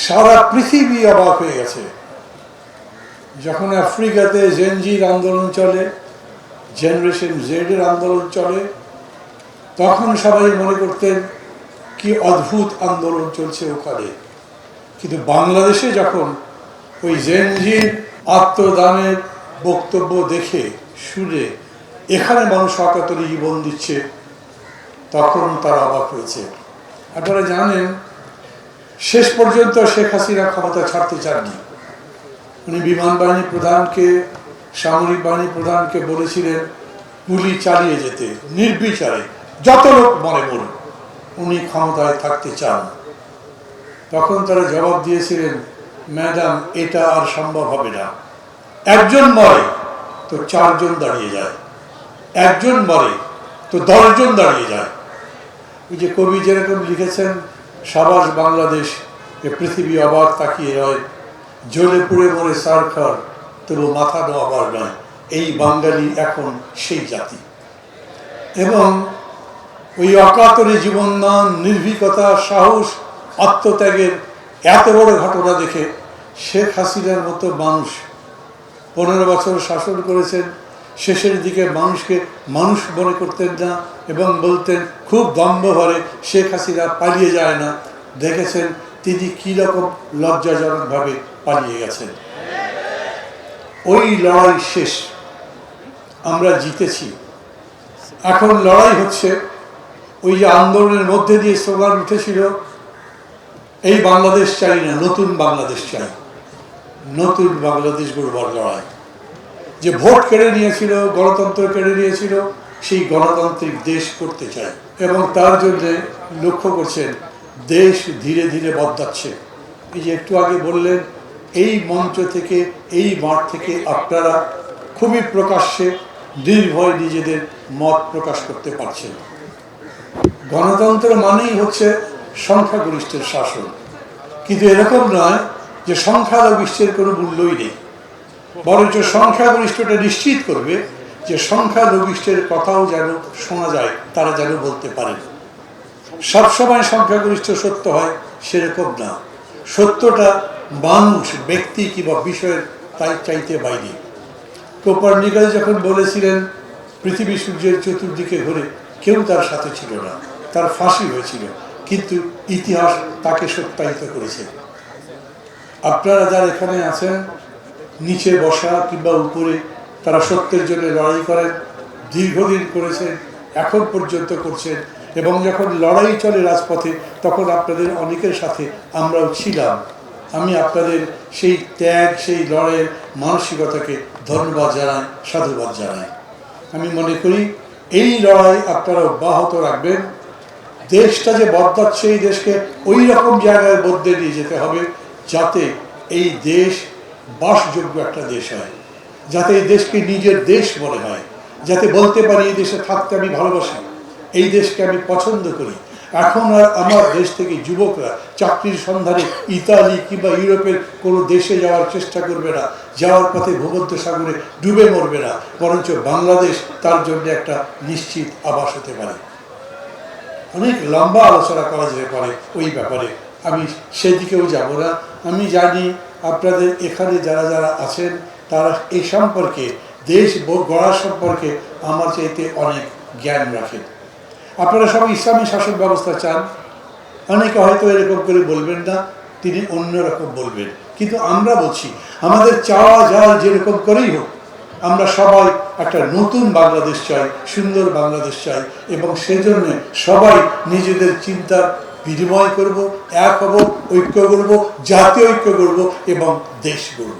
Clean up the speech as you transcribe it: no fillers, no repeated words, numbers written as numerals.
সারা পৃথিবী অবাক হয়ে গেছে। যখন আফ্রিকাতে জেনজির আন্দোলন চলে, জেনারেশন জেডের আন্দোলন চলে, তখন সবাই মনে করতেন কি অদ্ভুত আন্দোলন চলছে ওখানে। কিন্তু বাংলাদেশে যখন ওই জেনজির আত্মদানের বক্তব্য দেখে শুনে এখানে মানুষ অকাতরে জীবন দিচ্ছে, তখন তারা অবাক হয়েছে। আপনারা জানেন, শেষ পর্যন্ত শেখ হাসিনা ক্ষমতা ছাড়তে চাননি। উনি বিমান বাহিনী প্রধানকে, সামরিক বাহিনী প্রধানকে বলেছিলেন গুলি চালিয়ে যেতে নির্বিচারে, যত লোক মরে মরুন, উনি ক্ষমতায় থাকতে চান। তখন তারা জবাব দিয়েছিলেন, ম্যাডাম এটা আর সম্ভব হবে না। একজন মরে তো 4 জন দাঁড়িয়ে যায়, একজন মরে তো 10 জন দাঁড়িয়ে যায়। ওই যে কবি যেরকম লিখেছেন, সাবাস বাংলাদেশ, এ পৃথিবী অবাক তাকিয়ে রয়, জ্বলে পুড়ে মরে সারখার, তবু মাথা নোয়াবার নয়। এই বাঙালি এখন সেই জাতি। এবং ওই অকাতরে জীবনদান, নির্ভীকতা, সাহস, আত্মত্যাগের এত বড় ঘটনা দেখে শেখ হাসিনার মতো মানুষ 15 বছর শাসন করেছেন। শেষের দিকে মানুষকে মানুষ মনে করতেন না এবং বলতেন খুব দম্ভ ভরে শেখ হাসিনা পালিয়ে যায় না। দেখেছেন তিনি কীরকম লজ্জাজনকভাবে পালিয়ে গেছেন। ওই লড়াই শেষ, আমরা জিতেছি। এখন লড়াই হচ্ছে ওই যে আন্দোলনের মধ্যে দিয়ে স্লোগান উঠেছিল, এই বাংলাদেশ চাই না, নতুন বাংলাদেশ চাই। নতুন বাংলাদেশ গড়বার লড়াই। যে ভোট কেড়ে নিয়েছিল, গণতন্ত্র কেড়ে নিয়েছিল, সেই গণতান্ত্রিক দেশ করতে চায়। এবং তার জন্যে লক্ষ্য করছেন দেশ ধীরে ধীরে বদলাচ্ছে। এই যে একটু আগে বললেন, এই মঞ্চ থেকে, এই মাঠ থেকে আপনারা খুবই প্রকাশ্যে নির্ভয় নিজেদের মত প্রকাশ করতে পারছেন। গণতন্ত্র মানেই হচ্ছে সংখ্যাগরিষ্ঠের শাসন। কিন্তু এরকম নয় যে সংখ্যালঘিষ্ঠের কোনো মূল্যই নেই, বরঞ্চ সংখ্যাগরিষ্ঠটা নিশ্চিত করবে যে সংখ্যালঘিষ্ঠের কথাও যেন শোনা যায়, তারা যেন বলতে পারেন। সবসময় সংখ্যাগরিষ্ঠ সত্য হয় সেরকম না, সত্যটা মানুষ, ব্যক্তি কিংবা বিষয়ের তাই চাইতে বাইরে। কোপার্নিকাস যখন বলেছিলেন পৃথিবী সূর্যের চতুর্দিকে ঘুরে, কেউ তার সাথে ছিল না, তার ফাঁসি হয়েছিল, কিন্তু ইতিহাস তাকে সত্যায়িত করেছে। আপনারা যারা এখানে আছেন, নিচে বসা কিংবা উপরে, তারা সত্যের জন্য লড়াই করেন, দীর্ঘদিন করেছেন, এখন পর্যন্ত করছেন। এবং যখন লড়াই চলে রাজপথে, তখন আপনাদের অনেকের সাথে আমরাও ছিলাম। আমি আপনাদের সেই ত্যাগ, সেই লড়াইয়ের মানসিকতাকে ধন্যবাদ জানাই, সাধুবাদ জানাই। আমি মনে করি এই লড়াই আপনারা অব্যাহত রাখবেন। দেশটা যে বদলাচ্ছে, এই দেশকে ওই রকম জায়গায় বদলে নিয়ে যেতে হবে যাতে এই দেশ বাসযোগ্য একটা দেশ হয়, যাতে এই দেশকে নিজের দেশ মনে হয়, যাতে বলতে পারি এই দেশে থাকতে আমি ভালোবাসি, এই দেশকে আমি পছন্দ করি। এখন আর আমার দেশ থেকে যুবকরা চাকরির সন্ধানে ইতালি কিংবা ইউরোপের কোনো দেশে যাওয়ার চেষ্টা করবে না, যাওয়ার পথে ভূমধ্যসাগরে ডুবে মরবে না, বরঞ্চ বাংলাদেশ তার জন্য একটা নিশ্চিত আবাস হতে পারে। অনেক লম্বা আলোচনা করা যেতে পারে ওই ব্যাপারে, আমি সেদিকেও যাব না। আমি জানি আপনাদের এখানে যারা যারা আছেন তারা এই সম্পর্কে, দেশ গড়ার সম্পর্কে আমার চাইতে অনেক জ্ঞান রাখেন। আপনারা সবাই ইসলামী শাসন ব্যবস্থা চান। অনেকে হয়তো এরকম করে বলবেন না, তিনি অন্যরকম বলবেন, কিন্তু আমরা বলছি আমাদের চাওয়া যায় যেরকম করেই হোক, আমরা সবাই একটা নতুন বাংলাদেশ চাই, সুন্দর বাংলাদেশ চাই। এবং সেজন্য সবাই নিজেদের চিন্তার বিনিময় করব, এক হব, ঐক্য করব, জাতীয় ঐক্য করব এবং দেশ গড়ব।